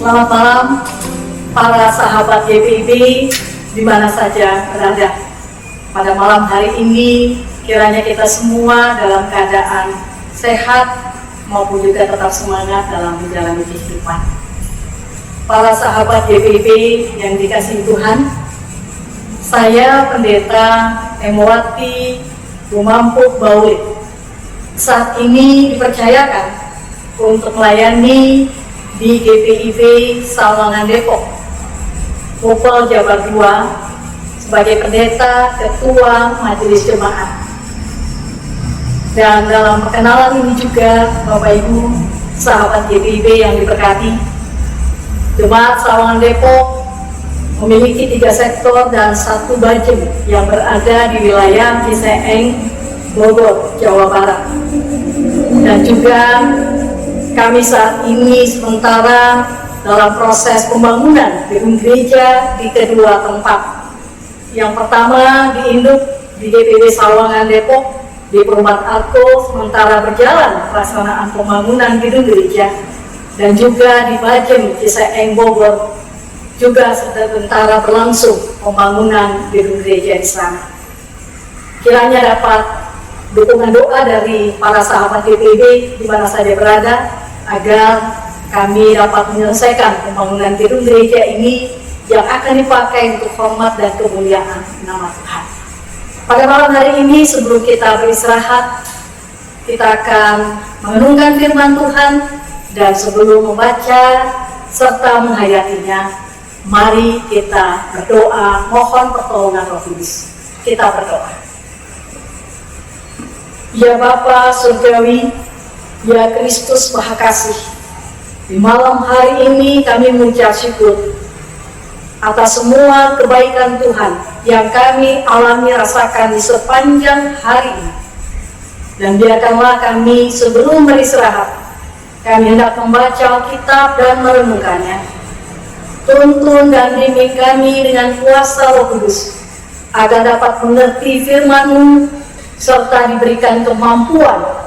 Selamat malam para sahabat GPIB di mana saja berada. Pada malam hari ini kiranya kita semua dalam keadaan sehat maupun juga tetap semangat dalam menjalani kehidupan. Para sahabat GPIB yang dikasihi Tuhan, saya Pendeta Emowati Bumampuk Baulit saat ini dipercayakan untuk melayani di GPIB Sawangan Depok, Popol Jabar II sebagai pendeta ketua majelis jemaat. Dan dalam perkenalan ini juga Bapak Ibu sahabat GPIB yang diberkati, Jemaat Sawangan Depok memiliki 3 sektor dan 1 bajem yang berada di wilayah Ciseeng, Bogor, Jawa Barat. Dan juga kami saat ini sementara dalam proses pembangunan gedung gereja di kedua tempat. Yang pertama di Induk di GPIB Sawangan Depok di Perumahan Arko, sementara berjalan pelaksanaan pembangunan gedung gereja, dan juga di Bajem Ciseeng Bogor juga sementara berlangsung pembangunan gedung gereja di sana. Kiranya dapat dukungan doa dari para sahabat GPIB di mana saja berada, agar kami dapat menyelesaikan pembangunan gedung gereja ini yang akan dipakai untuk hormat dan kemuliaan nama Tuhan. Pada malam hari ini sebelum kita beristirahat, kita akan merenungkan firman Tuhan, dan sebelum membaca serta menghayatinya, mari kita berdoa mohon pertolongan Roh Kudus. Kita berdoa. Ya Bapa Surgawi, ya Kristus Maha Kasih, di malam hari ini kami mengucap syukur atas semua kebaikan Tuhan yang kami alami rasakan di sepanjang hari ini. Dan biarkanlah kami sebelum beristirahat, kami hendak membaca Alkitab dan merenungkannya. Tuntun dan bimbing kami dengan kuasa Roh Kudus, agar dapat mengerti firman-Mu serta diberikan kemampuan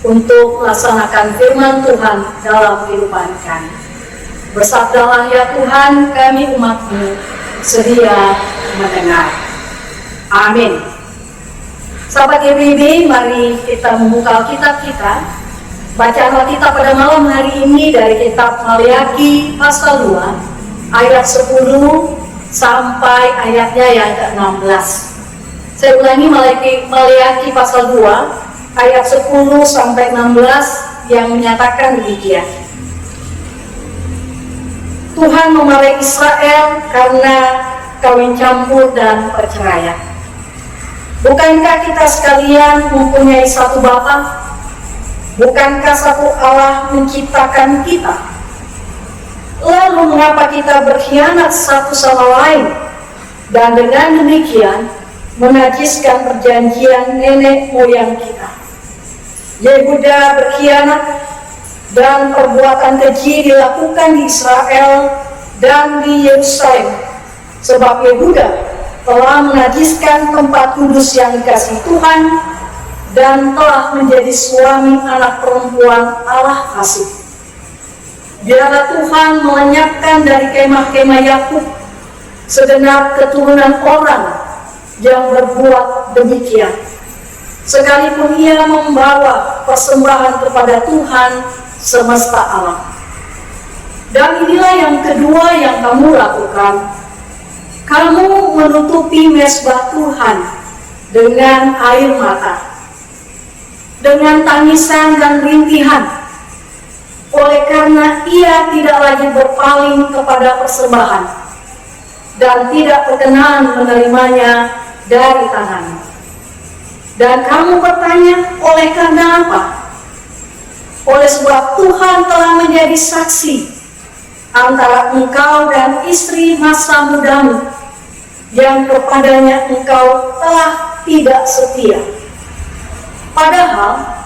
untuk melaksanakan firman Tuhan dalam kehidupan kami. Bersabdalah ya Tuhan, kami umat-Mu sedia mendengar. Amin. Sahabat GPIB, mari kita membuka Alkitab kita. Bacaan Alkitab pada malam hari ini dari kitab Maleakhi pasal 2 ayat 10 sampai ayatnya yang ke-16. Saya ulangi, Maleakhi pasal 2 ayat 10 sampai 16 yang menyatakan demikian. Tuhan memarahi Israel karena kawin campur dan perceraian. Bukankah kita sekalian mempunyai satu Bapa? Bukankah satu Allah menciptakan kita? Lalu mengapa kita berkhianat satu sama lain, dan dengan demikian menajiskan perjanjian nenek moyang kita? Yehuda berkhianat, dan perbuatan keji dilakukan di Israel dan di Yerusalem, sebab Yehuda telah menajiskan tempat kudus yang dikasihi Tuhan, dan telah menjadi suami anak perempuan Allah kasih. Biarlah Tuhan melenyapkan dari kemah-kemah Yakub segenap keturunan orang yang berbuat demikian, sekalipun ia membawa persembahan kepada Tuhan semesta alam. Dan inilah yang kedua yang kamu lakukan. Kamu menutupi mezbah Tuhan dengan air mata, dengan tangisan dan rintihan, oleh karena ia tidak lagi berpaling kepada persembahan dan tidak berkenan menerimanya dari tanganmu. Dan kamu bertanya, oleh karena apa? Oleh sebab Tuhan telah menjadi saksi antara engkau dan istri masa mudamu, yang kepadanya engkau telah tidak setia. Padahal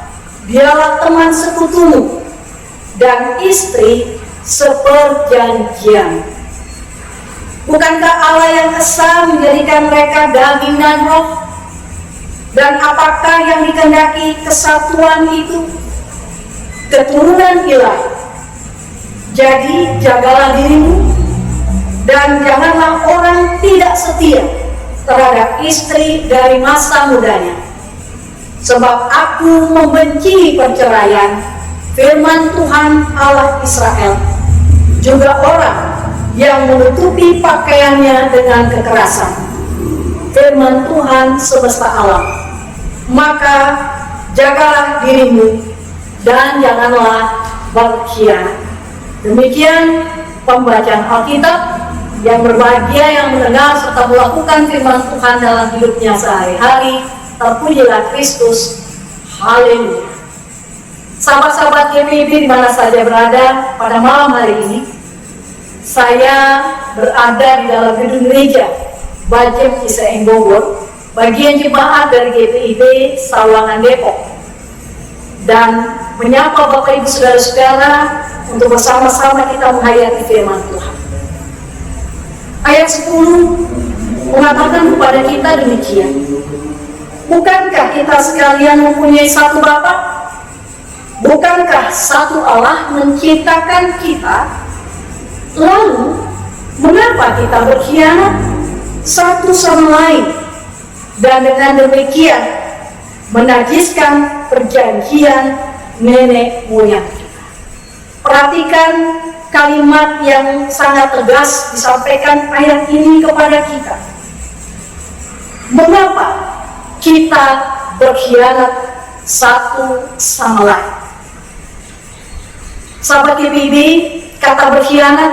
dialah teman sekutumu dan istri seperjanjian. Bukankah Allah yang esa menjadikan mereka daging dan roh? Dan apakah yang dikehendaki kesatuan itu? Keturunan ilahi. Jadi jagalah dirimu dan janganlah orang tidak setia terhadap istri dari masa mudanya. Sebab aku membenci perceraian, firman Tuhan Allah Israel, juga orang yang menutupi pakaiannya dengan kekerasan, firman Tuhan semesta alam. Maka jagalah dirimu dan janganlah berkhianat. Demikian pembacaan Alkitab. Yang berbahagia yang mendengar serta melakukan firman Tuhan dalam hidupnya sehari-hari. Terpujilah Kristus. Haleluya. Sahabat-sahabat GPIB di mana saja berada pada malam hari ini, saya berada di dalam gedung gereja Bajem Ciseeng Bogor, bagian jemaat dari GPIB Sawangan Depok, dan menyapa Bapak Ibu Saudara-saudara untuk bersama-sama kita menghayati firman Tuhan. Ayat 10 mengatakan kepada kita demikian, bukankah kita sekalian mempunyai satu Bapa? Bukankah satu Allah menciptakan kita? Lalu mengapa kita berkhianat satu sama lain dan dengan demikian menajiskan perjanjian nenek moyang kita? Perhatikan kalimat yang sangat tegas disampaikan ayat ini kepada kita. Mengapa kita berkhianat satu sama lain? Sahabat GPIB, kata berkhianat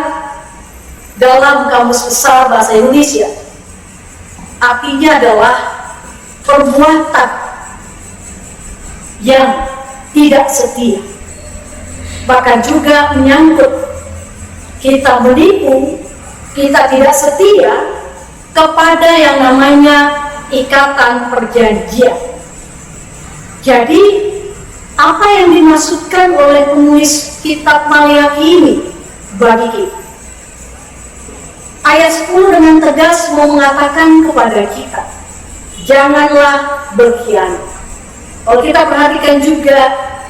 dalam Kamus Besar Bahasa Indonesia artinya adalah perbuatan yang tidak setia, bahkan juga menyangkut kita menipu, kita tidak setia kepada yang namanya ikatan perjanjian. Jadi apa yang dimaksudkan oleh penulis kitab Maliaki ini bagi kita? Ayat 10 dengan tegas mau mengatakan kepada kita, janganlah berkhianat. Kalau kita perhatikan juga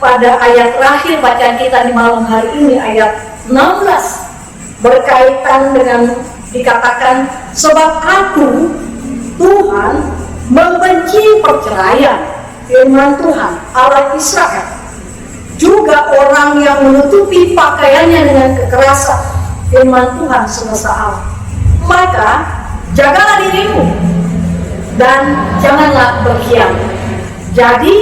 pada ayat terakhir bacaan kita di malam hari ini, ayat 16, berkaitan dengan dikatakan, sebab aku, Tuhan, membenci perceraian, firman Tuhan Allah Israel, juga orang yang menutupi pakaiannya dengan kekerasan, firman Tuhan semesta alam. Maka jagalah dirimu dan janganlah berkhianat. Jadi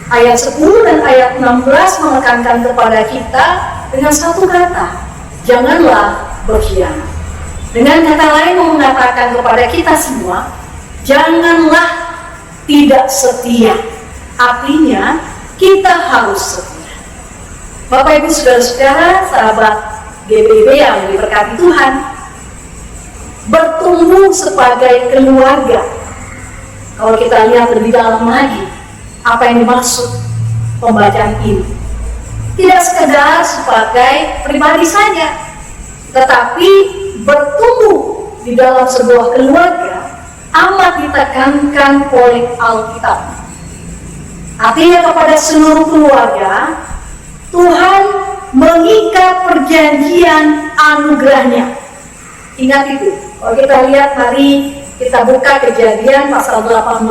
ayat 10 dan ayat 16 menekankan kepada kita dengan satu kata, janganlah berkhianat. Dengan kata lain mengatakan kepada kita semua, janganlah tidak setia. Artinya kita harus setia. Bapak Ibu Saudara-saudara, sahabat GPIB yang diberkati Tuhan, bertumbuh sebagai keluarga. Kalau kita lihat lebih dalam lagi, apa yang dimaksud pembacaan ini? Tidak sekedar sebagai pribadi saja, tetapi bertumbuh di dalam sebuah keluarga amat ditekankan oleh Alkitab. Artinya kepada seluruh keluarga, Tuhan mengikat perjanjian anugerahnya. Ingat itu. Kalau kita lihat, mari kita buka Kejadian pasal 18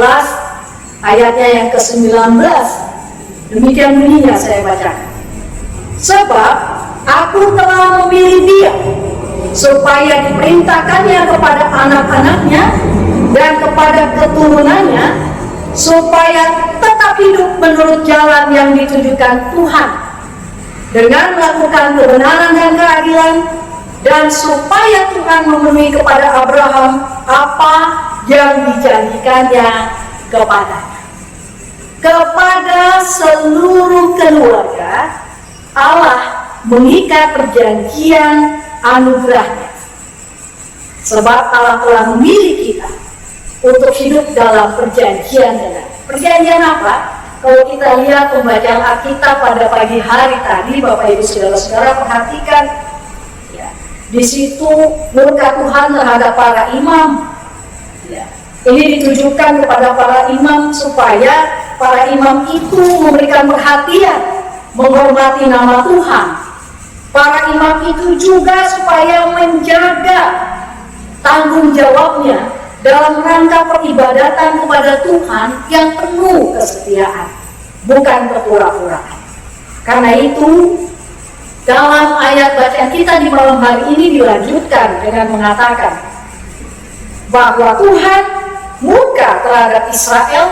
ayatnya yang ke-19. Demikian bunyinya, saya bacakan. Sebab aku telah memilih dia supaya diperintahkannya kepada anak-anaknya dan kepada keturunannya, supaya tetap hidup menurut jalan yang ditujukan Tuhan dengan melakukan kebenaran dan keadilan, dan supaya Tuhan memenuhi kepada Abraham apa yang dijanjikannya kepadanya. Kepada seluruh keluarga, Allah mengikat perjanjian anugerahnya. Sebab Allah telah memilih kita untuk hidup dalam perjanjian dengan. Perjanjian apa? Kalau kita lihat pembacaan Alkitab pada pagi hari tadi, Bapak Ibu Saudara-saudara perhatikan, ya, di situ murka Tuhan terhadap para imam. Ya, ini ditujukan kepada para imam supaya para imam itu memberikan perhatian, menghormati nama Tuhan, Para imam itu juga supaya menjaga tanggung jawabnya dalam rangka peribadatan kepada Tuhan yang penuh kesetiaan, bukan kepura-puraan. Karena itu, dalam ayat bacaan kita di malam hari ini dilanjutkan dengan mengatakan bahwa Tuhan murka terhadap Israel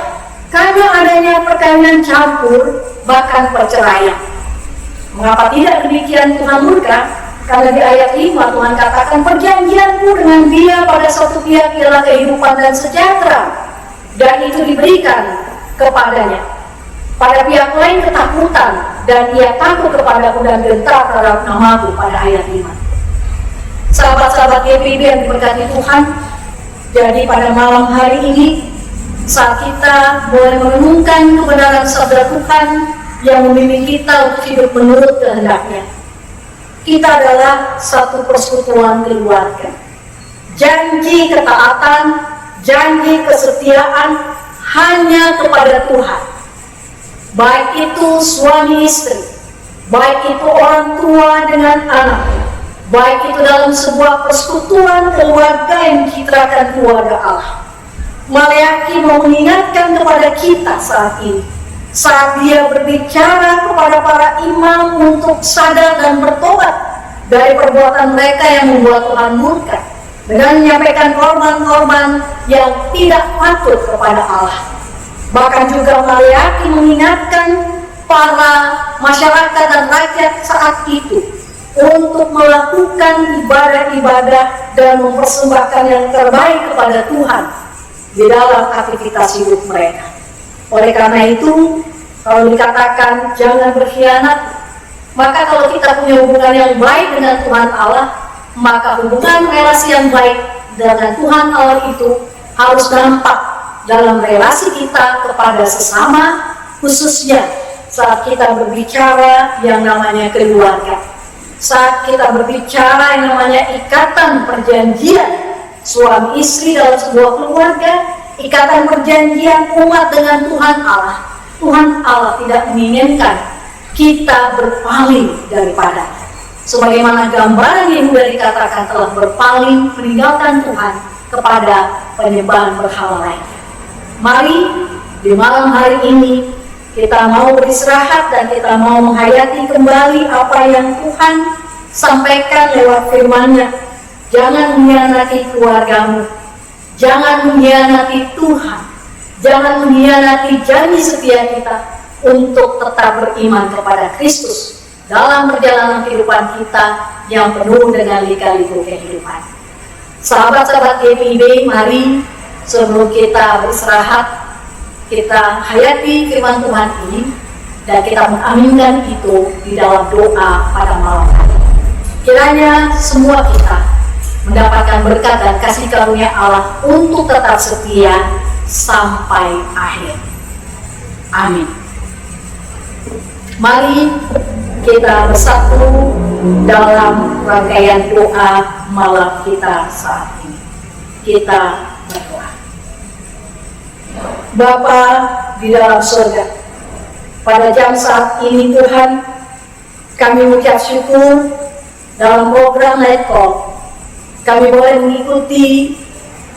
karena adanya perkawinan campur, bahkan perceraian. Mengapa tidak demikian Tuhan murka? Karena di ayat 5 Tuhan katakan, perjanjianku dengan dia pada satu pihak ialah kehidupan dan sejahtera, dan itu diberikan kepadanya. Pada pihak lain ketakutan, dan ia takut kepadaku dan gentar terhadap namaku, pada ayat 5. Sahabat-sahabat GPIB yang diberkati Tuhan, jadi pada malam hari ini, saat kita boleh merenungkan kebenaran sabda Tuhan yang membimbing kita untuk hidup menurut kehendaknya. Kita adalah satu persekutuan keluarga. Janji ketaatan, janji kesetiaan hanya kepada Tuhan. Baik itu suami istri, baik itu orang tua dengan anak, baik itu dalam sebuah persekutuan keluarga yang dicitrakan keluarga Allah. Maleakhi mau mengingatkan kepada kita saat ini, saat dia berbicara kepada para imam untuk sadar dan bertobat dari perbuatan mereka yang membuat Tuhan murka, dengan menyampaikan korban-korban yang tidak patut kepada Allah. Bahkan juga Maleakhi mengingatkan para masyarakat dan rakyat saat itu untuk melakukan ibadah-ibadah dan mempersembahkan yang terbaik kepada Tuhan di dalam aktivitas hidup mereka. Oleh karena itu, kalau dikatakan jangan berkhianat, maka kalau kita punya hubungan yang baik dengan Tuhan Allah, maka hubungan relasi yang baik dengan Tuhan Allah itu harus nampak dalam relasi kita kepada sesama, khususnya saat kita berbicara yang namanya keluarga. Saat kita berbicara yang namanya ikatan perjanjian suami istri dalam sebuah keluarga, ikatan perjanjian umat dengan Tuhan Allah. Tuhan Allah tidak menginginkan kita berpaling daripadanya. Sebagaimana gambaran Yehuda dikatakan telah berpaling meninggalkan Tuhan kepada penyembahan berhala lainnya. Mari di malam hari ini kita mau beristirahat dan kita mau menghayati kembali apa yang Tuhan sampaikan lewat firman-Nya. Jangan mengkhianati keluargamu, jangan mengkhianati Tuhan, jangan mengkhianati janji setia kita untuk tetap beriman kepada Kristus dalam perjalanan kehidupan kita yang penuh dengan lika-liku kehidupan. Sahabat-sahabat GPIB, mari sebelum kita beristirahat, kita hayati firman Tuhan ini dan kita mengaminkan itu di dalam doa pada malam hari. Kiranya semua kita mendapatkan berkat dan kasih karunia Allah untuk tetap setia sampai akhir. Amin. Mari kita bersatu dalam rangkaian doa malam kita saat ini. Kita berdoa. Bapa di dalam surga, pada jam saat ini Tuhan, kami mengucap syukur dalam program Night Call. Kami boleh mengikuti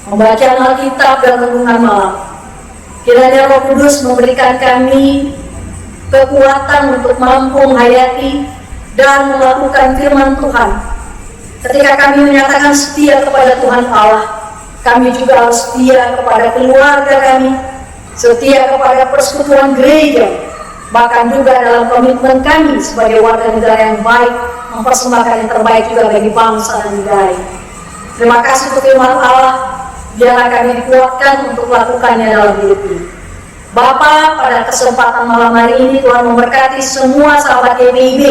membaca Alkitab dan renungan malam. Kiranya Roh Kudus memberikan kami kekuatan untuk mampu menghayati dan melakukan firman Tuhan. Ketika kami menyatakan setia kepada Tuhan Allah, kami juga harus setia kepada keluarga kami, setia kepada persekutuan gereja, bahkan juga dalam komitmen kami sebagai warga negara yang baik, mempersembahkan yang terbaik juga bagi bangsa dan negara ini. Terima kasih untuk firman Allah, biarlah kami dikuatkan untuk melakukannya dalam hidup ini. Bapa, pada kesempatan malam hari ini Tuhan memberkati semua sahabat GPIB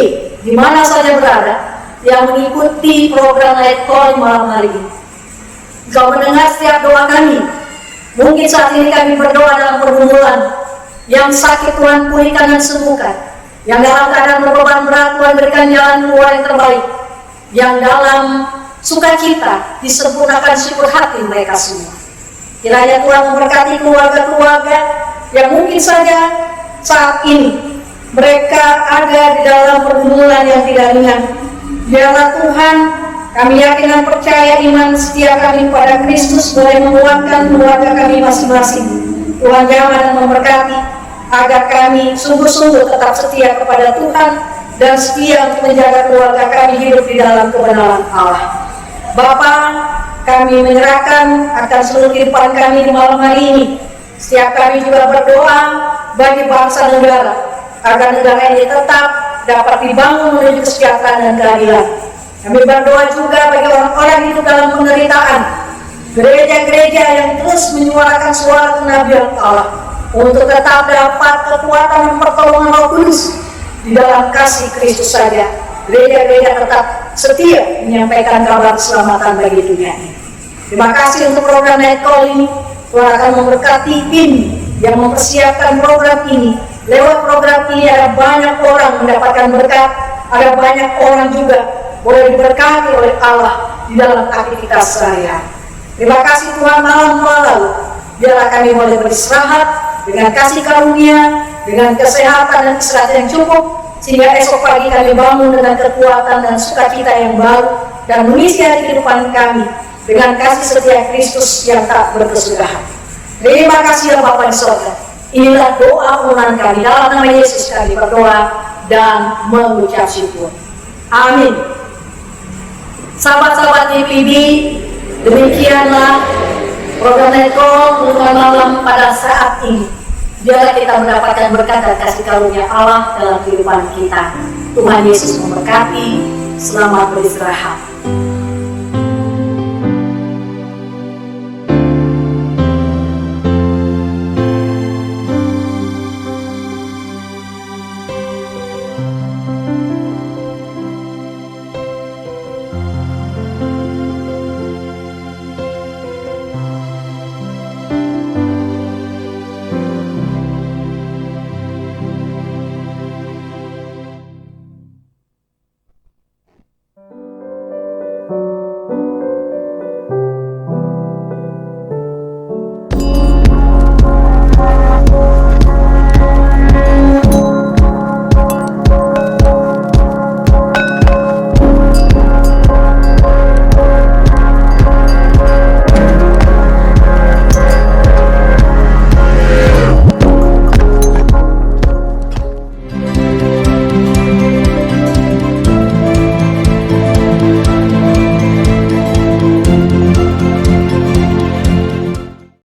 di mana saja berada yang mengikuti program Night Call malam hari ini. Engkau mendengar setiap doa kami. Mungkin saat ini kami berdoa dalam pergumulan, yang sakit Tuhan pulihkan dan sembuhkan, yang dalam keadaan berbeban berat Tuhan berikan jalan keluar yang terbaik, yang dalam sukacita disempurnakan syukur hati mereka semua. Kiranya Tuhan memberkati keluarga-keluarga yang mungkin saja saat ini mereka ada di dalam pergumulan yang tidak ringan, Biarlah Tuhan, kami yakin dan percaya iman setia kami pada Kristus boleh menguatkan keluarga kami masing-masing. Tuhan jamah dan memberkati, agar kami sungguh-sungguh tetap setia kepada Tuhan dan setia untuk menjaga keluarga kami hidup di dalam kebenaran Allah. Bapa, kami menyerahkan akan seluruh kehidupan kami di malam hari ini. Setiap kami juga berdoa bagi bangsa negara, agar negara ini tetap dapat dibangun menuju kesejahteraan dan keadilan. Kami berdoa juga bagi orang-orang hidup dalam penderitaan, gereja-gereja yang terus menyuarakan suara kenabian Allah, untuk tetap dapat kekuatan dan pertolongan Roh Kudus di dalam kasih Kristus saja. Gereja-gereja tetap setia menyampaikan kabar keselamatan bagi dunia ini. Terima kasih untuk program Night Call ini. Tuhan akan memberkati tim yang mempersiapkan program ini. Lewat program ini ada banyak orang mendapatkan berkat, ada banyak orang juga boleh diberkati oleh Allah di dalam aktivitas sehari-hari. Terima kasih Tuhan, malam lalu biarlah kami boleh beristirahat dengan kasih karunia, dengan kesehatan dan istirahat yang cukup, sehingga esok pagi kami bangun dengan kekuatan dan sukacita yang baru dan mengisi hari kehidupan kami dengan kasih setia Kristus yang tak berkesudahan. Terima kasih ya Bapa di sorga. Inilah doa permohonan kami, dalam nama Yesus kami berdoa dan mengucap syukur. Amin. Sahabat-sahabat IPB, demikianlah program Night Call untuk malam pada saat ini. Biarlah kita mendapatkan berkat dan kasih karunia Allah dalam kehidupan kita. Tuhan Yesus memberkati. Selamat beristirahat.